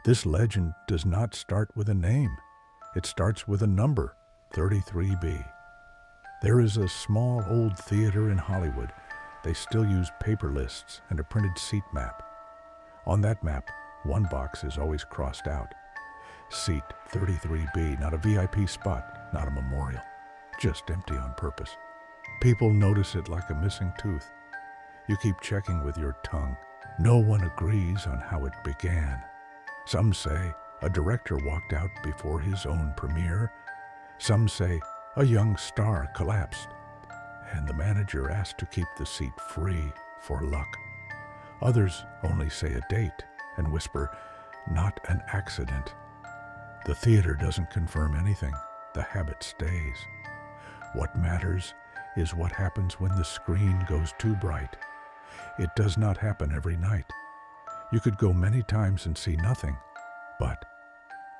This legend does not start with a name. It starts with a number, 33B. There is a small old theater in Hollywood. They still use paper lists and a printed seat map. On that map, one box is always crossed out. Seat 33B, not a VIP spot, not a memorial, just empty on purpose. People notice it like a missing tooth. You keep checking with your tongue. No one agrees on how it began. Some say a director walked out before his own premiere. Some say a young star collapsed, and the manager asked to keep the seat free for luck. Others only say a date and whisper, "Not an accident." The theater doesn't confirm anything. The habit stays. What matters is what happens when the screen goes too bright. It does not happen every night. You could go many times and see nothing, but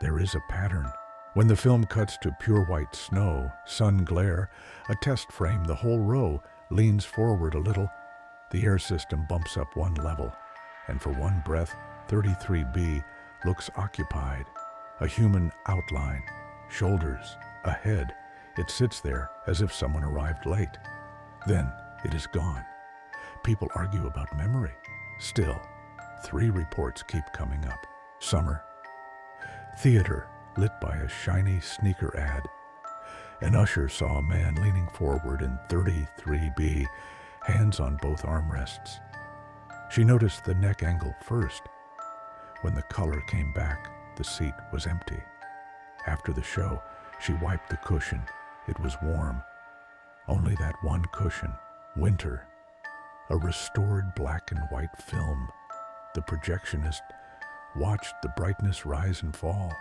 there is a pattern. When the film cuts to pure white snow, sun glare, a test frame, the whole row leans forward a little, the air system bumps up one level, and for one breath, 33B looks occupied. A human outline, shoulders, a head. It sits there as if someone arrived late. Then it is gone. People argue about memory. Still, 3 reports keep coming up. Summer. Theater lit by a shiny sneaker ad. An usher saw a man leaning forward in 33B, hands on both armrests. She noticed the neck angle first. When the color came back, the seat was empty. After the show, she wiped the cushion. It was warm. Only that one cushion. Winter. A restored black and white film. The projectionist watched the brightness rise and fall.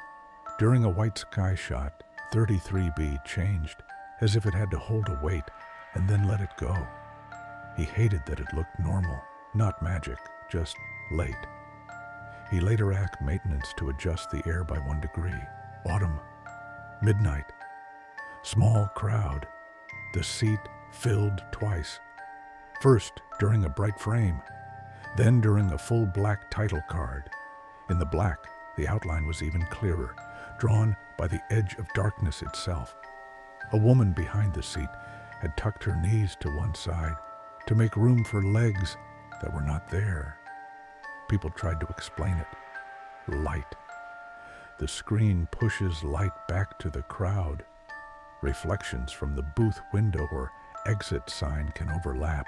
During a white sky shot, 33B changed, as if it had to hold a weight and then let it go. He hated that it looked normal, not magic, just late. He later asked maintenance to adjust the air by 1 degree. Autumn. Midnight. Small crowd. The seat filled twice. First during a bright frame, then during a full black title card. In the black, the outline was even clearer, drawn by the edge of darkness itself. A woman behind the seat had tucked her knees to one side to make room for legs that were not there. People tried to explain it. Light. The screen pushes light back to the crowd. Reflections from the booth window or exit sign can overlap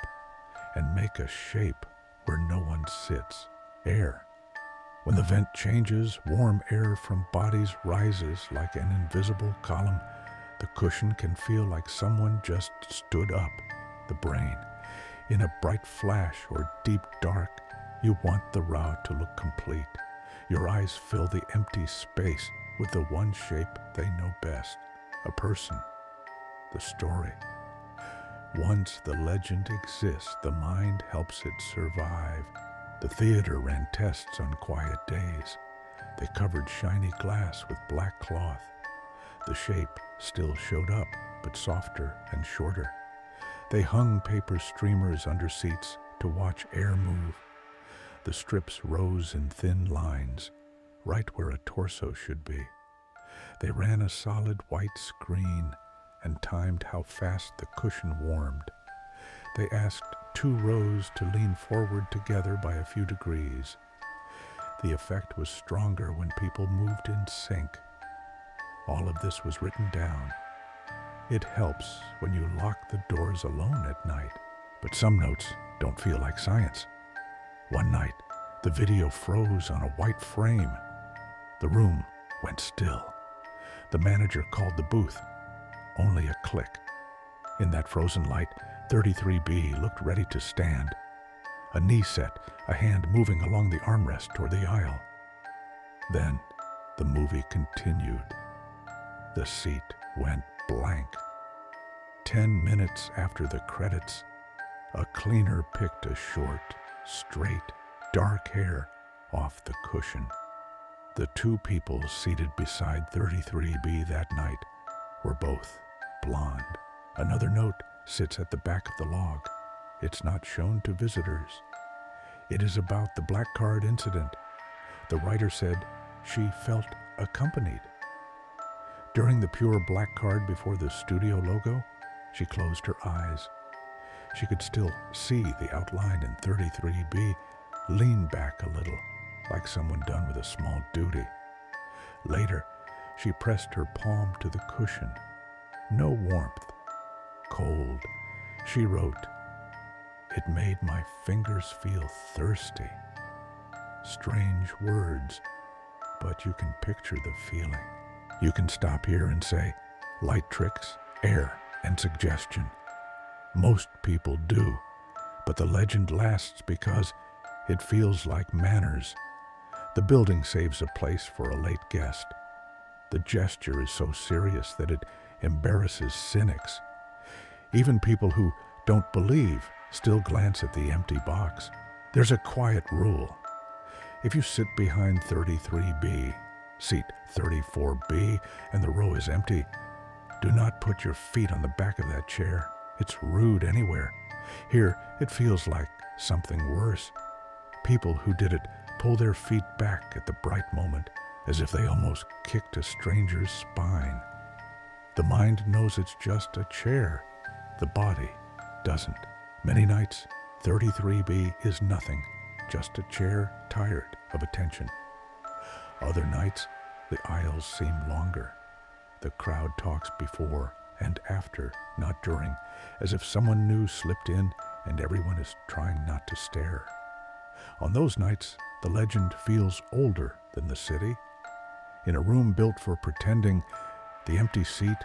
and make a shape where no one sits. Air. When the vent changes, warm air from bodies rises like an invisible column. The cushion can feel like someone just stood up. The brain. In a bright flash or deep dark, you want the route to look complete. Your eyes fill the empty space with the one shape they know best. A person. The story. Once the legend exists, the mind helps it survive. The theater ran tests on quiet days. They covered shiny glass with black cloth. The shape still showed up, but softer and shorter. They hung paper streamers under seats to watch air move. The strips rose in thin lines, right where a torso should be. They ran a solid white screen and timed how fast the cushion warmed. They asked 2 rows to lean forward together by a few degrees. The effect was stronger when people moved in sync. All of this was written down. It helps when you lock the doors alone at night, but some notes don't feel like science. One night, the video froze on a white frame. The room went still. The manager called the booth. Only a click. In that frozen light, 33B looked ready to stand. A knee set, a hand moving along the armrest toward the aisle. Then the movie continued. The seat went blank. 10 minutes after the credits, a cleaner picked a short, straight, dark hair off the cushion. The 2 people seated beside 33B that night were both blonde. Another note sits at the back of the log. It's not shown to visitors. It is about the black card incident. The writer said, she felt accompanied. During the pure black card before the studio logo, she closed her eyes. She could still see the outline in 33B lean back a little, like someone done with a small duty. Later, she pressed her palm to the cushion. No warmth. Cold. She wrote, "It made my fingers feel thirsty." Strange words, but you can picture the feeling. You can stop here and say, light tricks, air, and suggestion. Most people do, but the legend lasts because it feels like manners. The building saves a place for a late guest. The gesture is so serious that it embarrasses cynics. Even people who don't believe still glance at the empty box. There's a quiet rule. If you sit behind 33B, seat 34B, and the row is empty, do not put your feet on the back of that chair. It's rude anywhere. Here, it feels like something worse. People who did it pull their feet back at the bright moment, as if they almost kicked a stranger's spine. The mind knows it's just a chair. The body doesn't. Many nights, 33B is nothing, just a chair tired of attention. Other nights, the aisles seem longer. The crowd talks before and after, not during, as if someone new slipped in and everyone is trying not to stare. On those nights, the legend feels older than the city. In a room built for pretending, the empty seat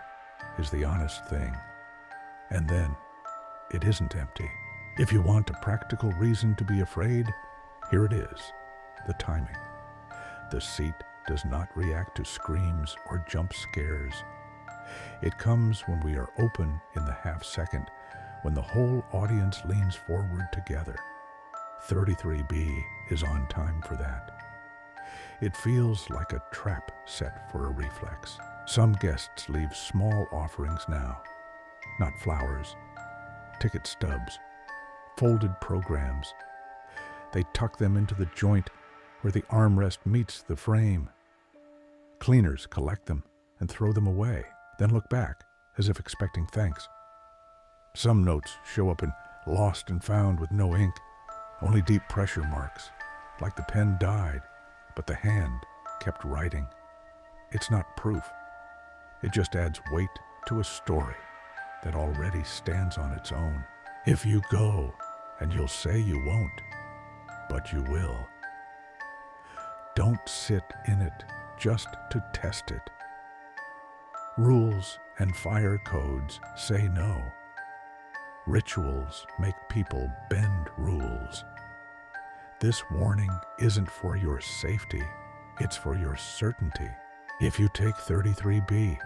is the honest thing. And then, it isn't empty. If you want a practical reason to be afraid, here it is, the timing. The seat does not react to screams or jump scares. It comes when we are open in the half second, when the whole audience leans forward together. 33B is on time for that. It feels like a trap set for a reflex. Some guests leave small offerings now, not flowers, ticket stubs, folded programs. They tuck them into the joint where the armrest meets the frame. Cleaners collect them and throw them away, then look back as if expecting thanks. Some notes show up in lost and found with no ink, only deep pressure marks, like the pen died, but the hand kept writing. It's not proof. It just adds weight to a story that already stands on its own. If you go, and you'll say you won't, but you will. Don't sit in it just to test it. Rules and fire codes say no. Rituals make people bend rules. This warning isn't for your safety, it's for your certainty. If you take 33B,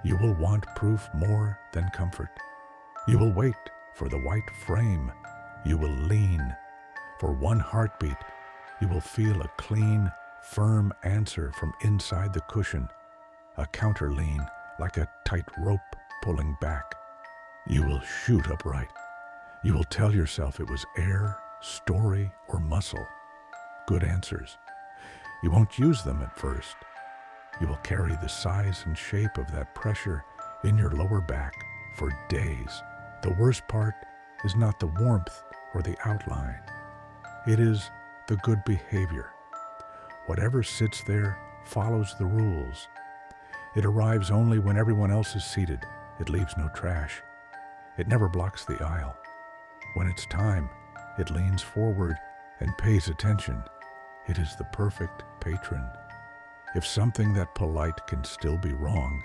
you will want proof more than comfort. You will wait for the white frame. You will lean. For one heartbeat, you will feel a clean, firm answer from inside the cushion, a counter lean like a tight rope pulling back. You will shoot upright. You will tell yourself it was air, story, or muscle. Good answers. You won't use them at first. You will carry the size and shape of that pressure in your lower back for days. The worst part is not the warmth or the outline. It is the good behavior. Whatever sits there follows the rules. It arrives only when everyone else is seated. It leaves no trash. It never blocks the aisle. When it's time, it leans forward and pays attention. It is the perfect patron. If something that polite can still be wrong,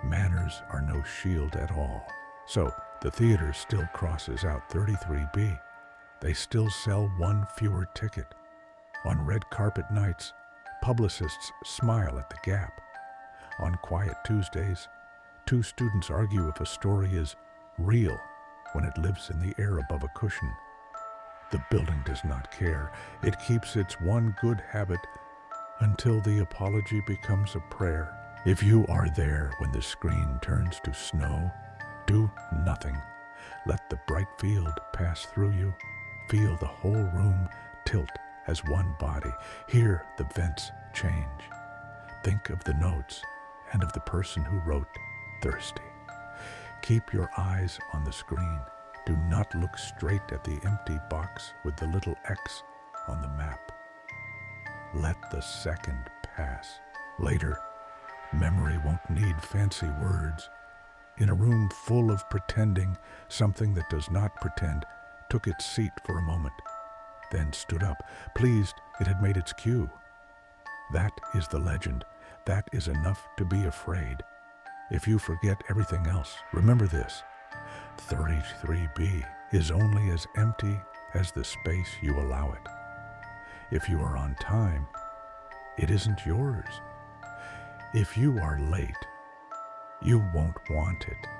manners are no shield at all. So the theater still crosses out 33B. They still sell one fewer ticket. On red carpet nights, publicists smile at the gap. On quiet Tuesdays, two students argue if a story is real when it lives in the air above a cushion. The building does not care. It keeps its one good habit until the apology becomes a prayer. If you are there when the screen turns to snow, do nothing. Let the bright field pass through you. Feel the whole room tilt as one body. Hear the vents change. Think of the notes and of the person who wrote thirsty. Keep your eyes on the screen. Do not look straight at the empty box with the little X on the map. Let the second pass. Later, memory won't need fancy words. In a room full of pretending, something that does not pretend took its seat for a moment, then stood up, pleased it had made its cue. That is the legend. That is enough to be afraid. If you forget everything else, remember this. 33B is only as empty as the space you allow it. If you are on time, it isn't yours. If you are late, you won't want it.